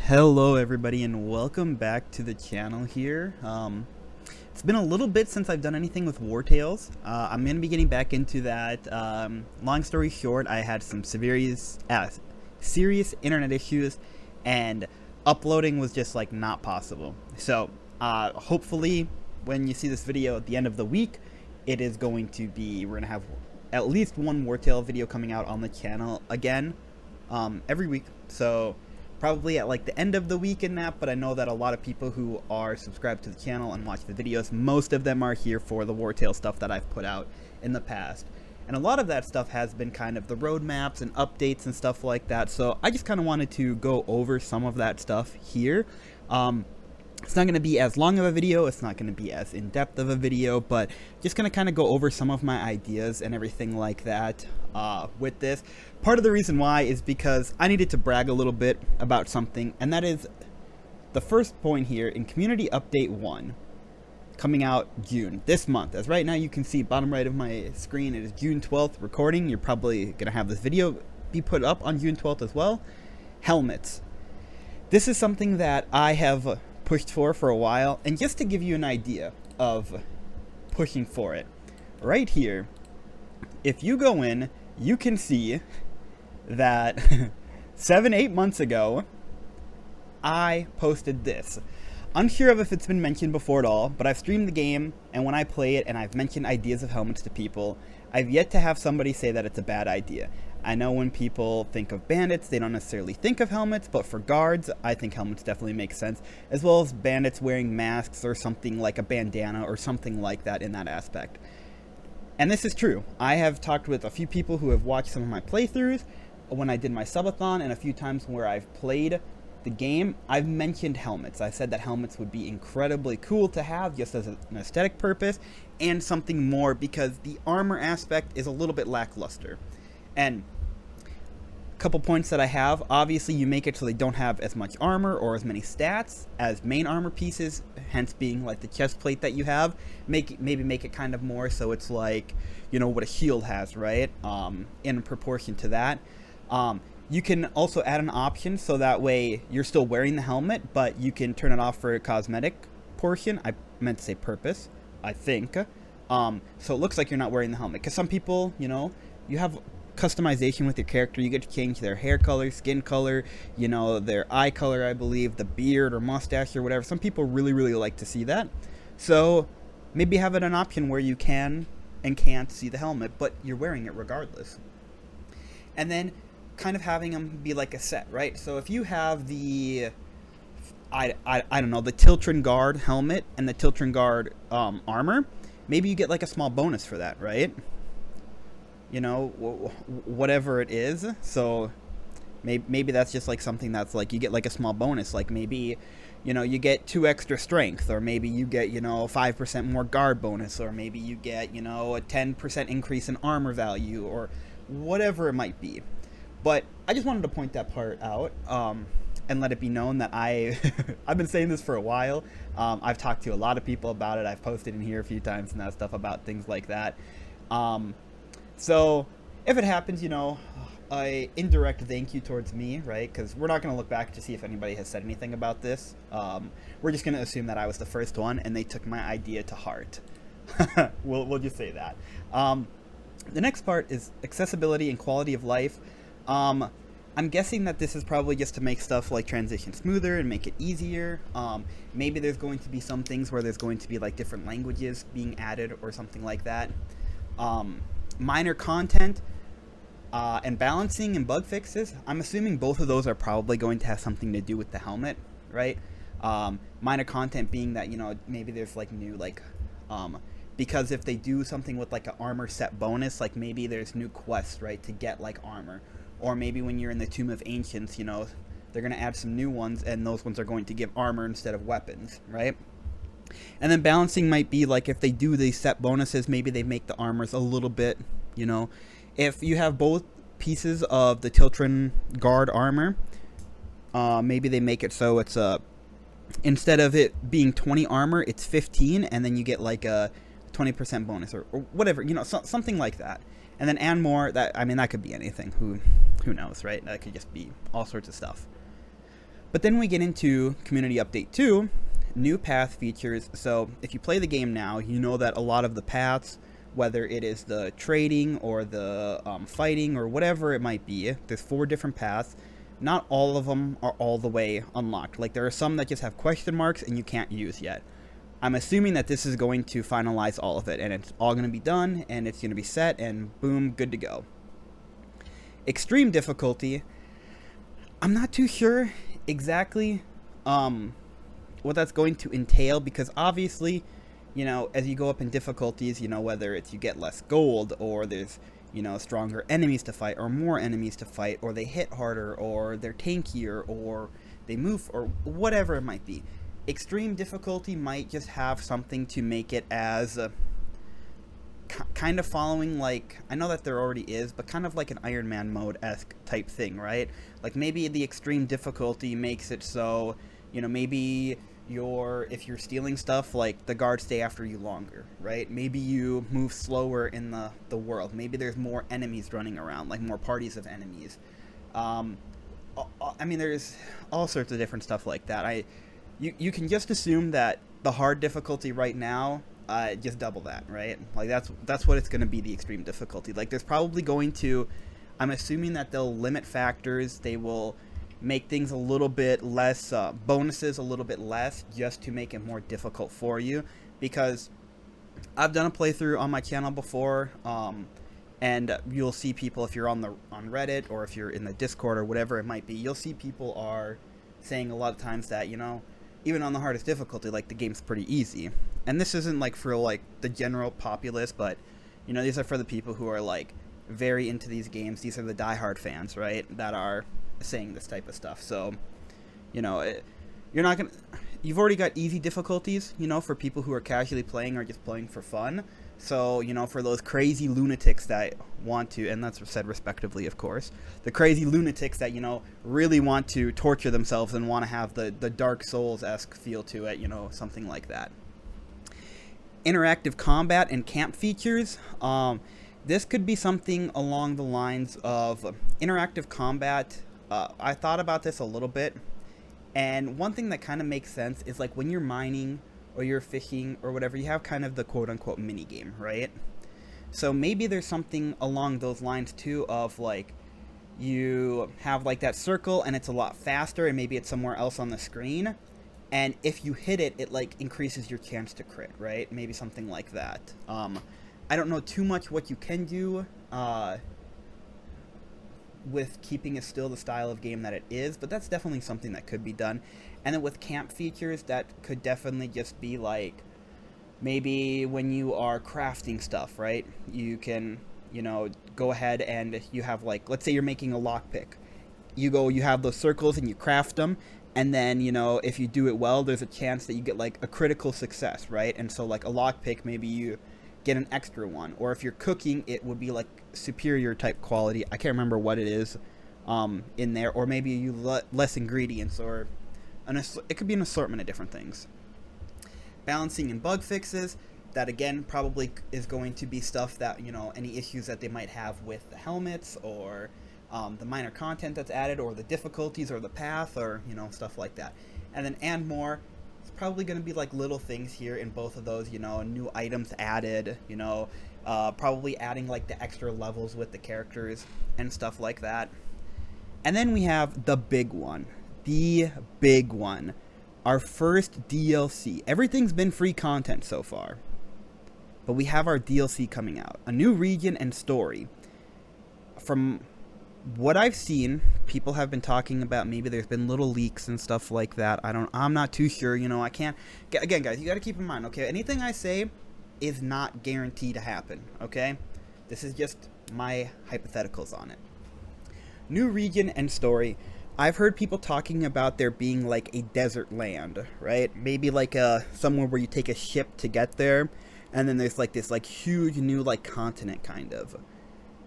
Hello everybody and welcome back to the channel here. It's been a little bit since I've done anything with Wartales. I'm going to be getting back into that. Long story short, I had some serious internet issues and uploading was just like not possible. So hopefully when you see this video at the end of the week, it is going to be, we're going to have at least one Wartale video coming out on the channel again every week. So probably at like the end of the week in that, but I know that a lot of people who are subscribed to the channel and watch the videos, most of them are here for the Wartale stuff that I've put out in the past. And a lot of that stuff has been kind of the roadmaps and updates and stuff like that, so I just kind of wanted to go over some of that stuff here. It's not going to be as long of a video, it's not going to be as in-depth of a video, but just going to kind of go over some of my ideas and everything like that with this. Part of the reason why is because I needed to brag a little bit about something, and that is the first point here in Community Update 1, coming out June, this month. As right now you can see bottom right of my screen, it is June 12th recording. You're probably going to have this video be put up on June 12th as well. Helmets. This is something that I have pushed for a while, and just to give you an idea of pushing for it, right here, if you go in, you can see that 7-8 months ago I posted this. Unsure of if it's been mentioned before at all, but I've streamed the game, and when I play it and I've mentioned ideas of helmets to people, I've yet to have somebody say that it's a bad idea. I know when people think of bandits, they don't necessarily think of helmets, but for guards, I think helmets definitely make sense, as well as bandits wearing masks or something like a bandana or something like that in that aspect. And this is true. I have talked with a few people who have watched some of my playthroughs when I did my subathon, and a few times where I've played the game, I've mentioned helmets. I said that helmets would be incredibly cool to have just as an aesthetic purpose and something more because the armor aspect is a little bit lackluster. And a couple points that I have, obviously you make it so they don't have as much armor or as many stats as main armor pieces, hence being like the chest plate that you have. Maybe make it kind of more so it's like, you know, what a shield has, right? In proportion to that. You can also add an option so that way you're still wearing the helmet, but you can turn it off for a cosmetic portion. I meant to say purpose, I think. So it looks like you're not wearing the helmet. Because some people, you know, you have customization with your character. You get to change their hair color, skin color, you know, their eye color, I believe, the beard or mustache or whatever. Some people really, really like to see that. So maybe have it an option where you can and can't see the helmet, but you're wearing it regardless. And then kind of having them be like a set, right? So if you have the I don't know, the Tiltron Guard helmet and the Tiltron Guard armor, maybe you get like a small bonus for that, right? You know, whatever it is. So maybe that's just like something that's like you get like a small bonus, like maybe, you know, you get 2 extra strength, or maybe you get, you know, 5% more guard bonus, or maybe you get, you know, a 10% increase in armor value, or whatever it might be. But I just wanted to point that part out and let it be known that I've been saying this for a while. I've talked to a lot of people about it. I've posted in here a few times and that stuff about things like that. So if it happens, you know, a indirect thank you towards me, right? Because we're not going to look back to see if anybody has said anything about this. We're just going to assume that I was the first one and they took my idea to heart. We'll just say that. The next part is accessibility and quality of life. I'm guessing that this is probably just to make stuff like transition smoother and make it easier. Maybe there's going to be some things where there's going to be like different languages being added or something like that. Minor content and balancing and bug fixes. I'm assuming both of those are probably going to have something to do with the helmet, right? Minor content being that, you know, maybe there's like new like because if they do something with like an armor set bonus, like maybe there's new quests, right, to get like armor. Or maybe when you're in the Tomb of Ancients, you know, they're going to add some new ones, and those ones are going to give armor instead of weapons, right? And then balancing might be like if they do these set bonuses, maybe they make the armors a little bit, you know. If you have both pieces of the Tiltron Guard armor, maybe they make it so it's instead of it being 20 armor, it's 15, and then you get like a 20% bonus or whatever, you know, something like that. And then and more, that, I mean, that could be anything. Who knows, right? That could just be all sorts of stuff. But then we get into Community Update 2, new path features. So if you play the game now, you know that a lot of the paths, whether it is the trading or the fighting or whatever it might be, there's 4 different paths. Not all of them are all the way unlocked. Like, there are some that just have question marks and you can't use yet. I'm assuming that this is going to finalize all of it, and it's all going to be done, and it's going to be set, and boom, good to go. Extreme difficulty, I'm not too sure exactly what that's going to entail, because obviously, you know, as you go up in difficulties, you know, whether it's you get less gold, or there's, you know, stronger enemies to fight, or more enemies to fight, or they hit harder, or they're tankier, or they move, or whatever it might be. Extreme difficulty might just have something to make it as kind of following, like, I know that there already is, but kind of like an Iron Man mode-esque type thing, right? Like, maybe the extreme difficulty makes it so, you know, maybe if you're stealing stuff, like, the guards stay after you longer, right? Maybe you move slower in the world. Maybe there's more enemies running around, like more parties of enemies. I mean, there's all sorts of different stuff like that. You can just assume that the hard difficulty right now, just double that, right? Like, that's what it's going to be, the extreme difficulty. Like, there's probably going to, I'm assuming that they'll limit factors. They will make things a little bit less, bonuses a little bit less, just to make it more difficult for you. Because I've done a playthrough on my channel before, and you'll see people, if you're on Reddit, or if you're in the Discord, or whatever it might be, you'll see people are saying a lot of times that, you know, even on the hardest difficulty, like, the game's pretty easy. And this isn't, like, for, like, the general populace, but, you know, these are for the people who are, like, very into these games. These are the diehard fans, right, that are saying this type of stuff. So, you know, you're not gonna, you've already got easy difficulties, you know, for people who are casually playing or just playing for fun. So, you know, for those crazy lunatics that want to, and that's said respectively, of course, the crazy lunatics that, you know, really want to torture themselves and want to have the Dark Souls-esque feel to it, you know, something like that. Interactive combat and camp features. This could be something along the lines of interactive combat. I thought about this a little bit, and one thing that kind of makes sense is, like, when you're mining or you're fishing or whatever, you have kind of the quote-unquote mini-game, right? So maybe there's something along those lines, too, of, like, you have, like, that circle, and it's a lot faster, and maybe it's somewhere else on the screen, and if you hit it, it, like, increases your chance to crit, right? Maybe something like that. I don't know too much what you can do with keeping it still the style of game that it is, but that's definitely something that could be done. And then with camp features, that could definitely just be, like, maybe when you are crafting stuff, right? You can, you know, go ahead and you have, like, let's say you're making a lockpick. You have those circles and you craft them, and then, you know, if you do it well, there's a chance that you get, like, a critical success, right? And so, like, a lockpick, maybe you get an extra one. Or if you're cooking, it would be, like, superior type quality. I can't remember what it is in there. Or maybe you less ingredients, or it could be an assortment of different things. Balancing and bug fixes. That, again, probably is going to be stuff that, you know, any issues that they might have with the helmets, or the minor content that's added, or the difficulties, or the path, or, you know, stuff like that. And then, and more, it's probably going to be, like, little things here in both of those, you know, new items added, you know, probably adding, like, the extra levels with the characters and stuff like that. And then we have the big one. The big one. Our first DLC. Everything's been free content so far, but we have our DLC coming out. A new region and story. From what I've seen, people have been talking about, maybe there's been little leaks and stuff like that. I'm not too sure, you know, I can't, again, guys, you got to keep in mind, okay, anything I say is not guaranteed to happen, okay? This is just my hypotheticals on it. New region and story. I've heard people talking about there being, like, a desert land, right? Maybe, like, somewhere where you take a ship to get there, and then there's, like, this, like, huge new, like, continent, kind of.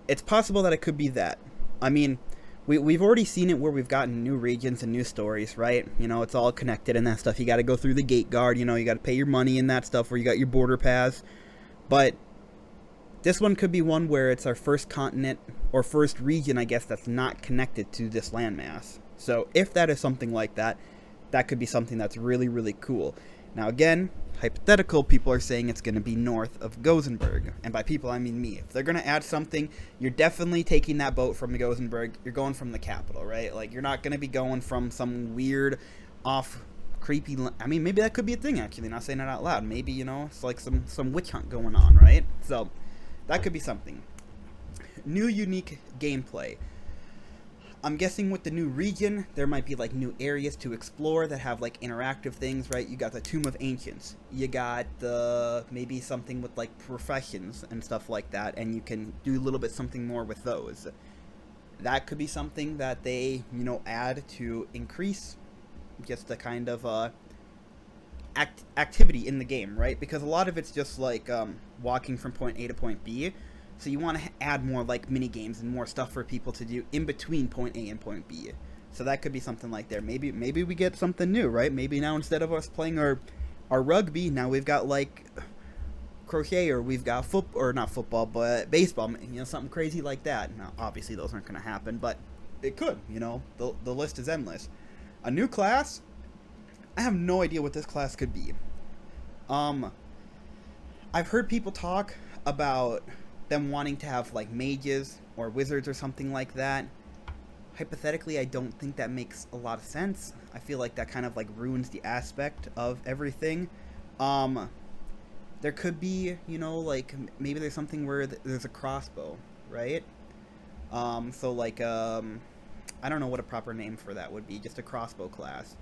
It's possible that it could be that. I mean, we've already seen it where we've gotten new regions and new stories, right? You know, it's all connected and that stuff. You got to go through the gate guard, you know, you got to pay your money and that stuff, where you got your border pass. But this one could be one where it's our first continent, or first region, I guess, that's not connected to this landmass. So if that is something like that, that could be something that's really, really cool. Now again, hypothetical, people are saying it's going to be north of Gothenburg. And by people, I mean me. If they're going to add something, you're definitely taking that boat from Gothenburg. You're going from the capital, right? Like, you're not going to be going from some weird, off, creepy... I mean, maybe that could be a thing, actually, not saying it out loud. Maybe, you know, it's like some witch hunt going on, right? So, that could be something. New, unique gameplay. I'm guessing with the new region, there might be like new areas to explore that have like interactive things, right? You got the Tomb of Ancients. You got the maybe something with like professions and stuff like that, and you can do a little bit something more with those. That could be something that they, you know, add to increase just the kind of activity in the game, right? Because a lot of it's just like walking from point A to point B. So you want to add more like mini games and more stuff for people to do in between point A and point B. So that could be something like there. Maybe we get something new, right? Maybe now instead of us playing our rugby, now we've got like crochet, or we've got not football, but baseball. You know, something crazy like that. Now, obviously those aren't going to happen, but it could. You know, the list is endless. A new class. I have no idea what this class could be. I've heard people talk about them wanting to have like mages or wizards or something like that. Hypothetically, I don't think that makes a lot of sense. I feel like that kind of like ruins the aspect of everything. There could be, you know, like maybe there's something where there's a crossbow, right? So like I don't know what a proper name for that would be, just a crossbow class.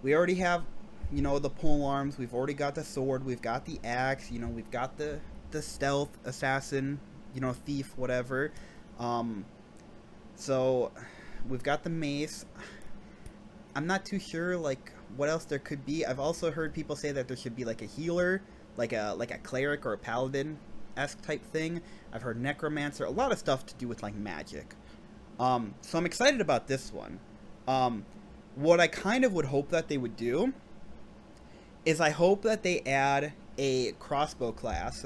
We already have, you know, the pole arms, we've already got the sword, we've got the axe, you know, we've got the stealth assassin, you know, thief, whatever. So we've got the mace. I'm not too sure like what else there could be. I've also heard people say that there should be like a healer, like a cleric or a paladin-esque type thing. I've heard necromancer, a lot of stuff to do with like magic. So I'm excited about this one. What I kind of would hope that they would do is I hope that they add a crossbow class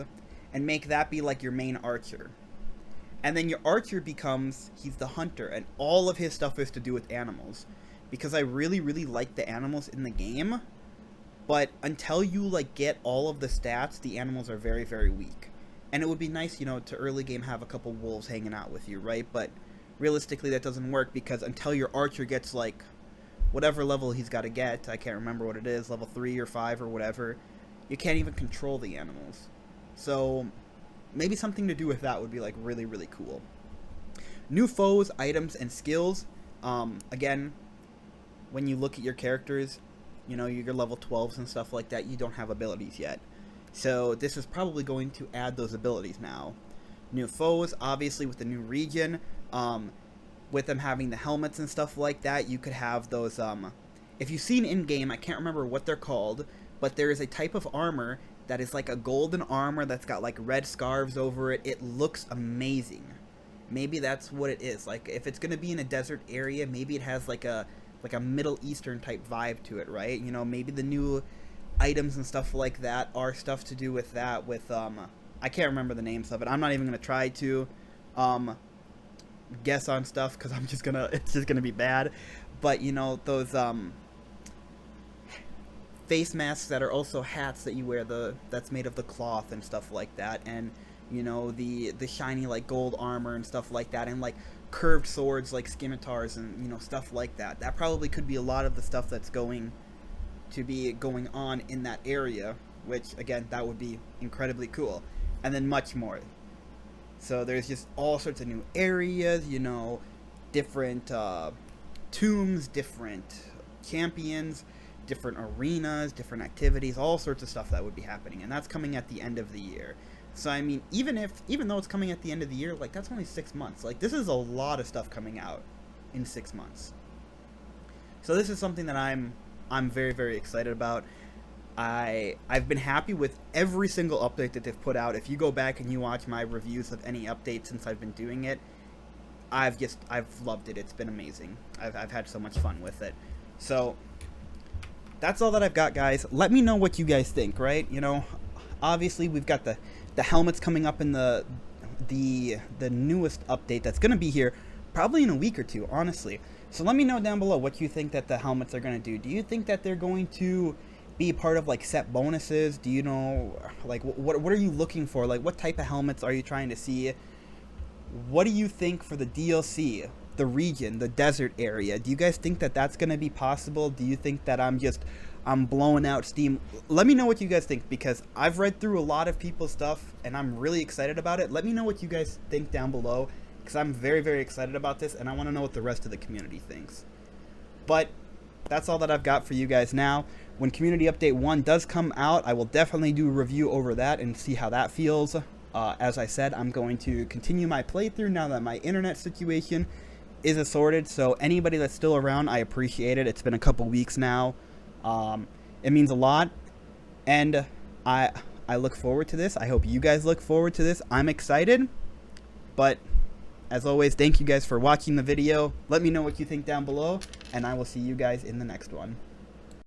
and make that be like your main archer. And then your archer becomes, he's the hunter, and all of his stuff is to do with animals. Because I really, really like the animals in the game, but until you like get all of the stats, the animals are very, very weak. And it would be nice, you know, to early game have a couple wolves hanging out with you, right? But realistically that doesn't work, because until your archer gets like whatever level he's got to get, I can't remember what it is, level 3 or 5 or whatever, you can't even control the animals. So maybe something to do with that would be like really, really cool. New foes, items, and skills. Again, when you look at your characters, you know, your level 12s and stuff like that, you don't have abilities yet. So this is probably going to add those abilities now. New foes, obviously with the new region, with them having the helmets and stuff like that, you could have those, if you've seen in-game, I can't remember what they're called, but there is a type of armor that is like a golden armor that's got like red scarves over it. It looks amazing. Maybe that's what it is. Like if it's gonna be in a desert area, maybe it has like a Middle Eastern type vibe to it, right? You know, maybe the new items and stuff like that are stuff to do with that. With I can't remember the names of it. I'm not even gonna try to guess on stuff because it's just gonna be bad. But you know, those face masks that are also hats that you wear, that's made of the cloth and stuff like that, and you know, the shiny like gold armor and stuff like that, and like curved swords like scimitars and, you know, stuff like that. That probably could be a lot of the stuff that's going to be going on in that area, which again, that would be incredibly cool. And then much more. So there's just all sorts of new areas, you know, different tombs, different champions, different arenas, different activities, all sorts of stuff that would be happening, and that's coming at the end of the year. So I mean, even though it's coming at the end of the year, like that's only 6 months. Like this is a lot of stuff coming out in 6 months. So this is something that I'm very, very excited about. I've been happy with every single update that they've put out. If you go back and you watch my reviews of any updates since I've been doing it, I've loved it. It's been amazing. I've had so much fun with it. So that's all that I've got, guys. Let me know what you guys think, right? You know, obviously we've got the helmets coming up in the newest update that's going to be here probably in a week or two, honestly. So let me know down below what you think that the helmets are going to do. Do you think that they're going to be part of like set bonuses? Do you know, like, what are you looking for? Like, what type of helmets are you trying to see? What do you think for the DLC, the region, the desert area? Do you guys think that that's going to be possible? Do you think that I'm blowing out steam? Let me know what you guys think, because I've read through a lot of people's stuff and I'm really excited about it. Let me know what you guys think down below, because I'm very, very excited about this and I want to know what the rest of the community thinks. But that's all that I've got for you guys now. When Community Update 1 does come out, I will definitely do a review over that and see how that feels. As I said, I'm going to continue my playthrough now that my internet situation is assorted. So anybody that's still around, I appreciate it. It's been a couple weeks now. It means a lot. And I look forward to this. I hope you guys look forward to this. I'm excited. But as always, thank you guys for watching the video. Let me know what you think down below, and I will see you guys in the next one.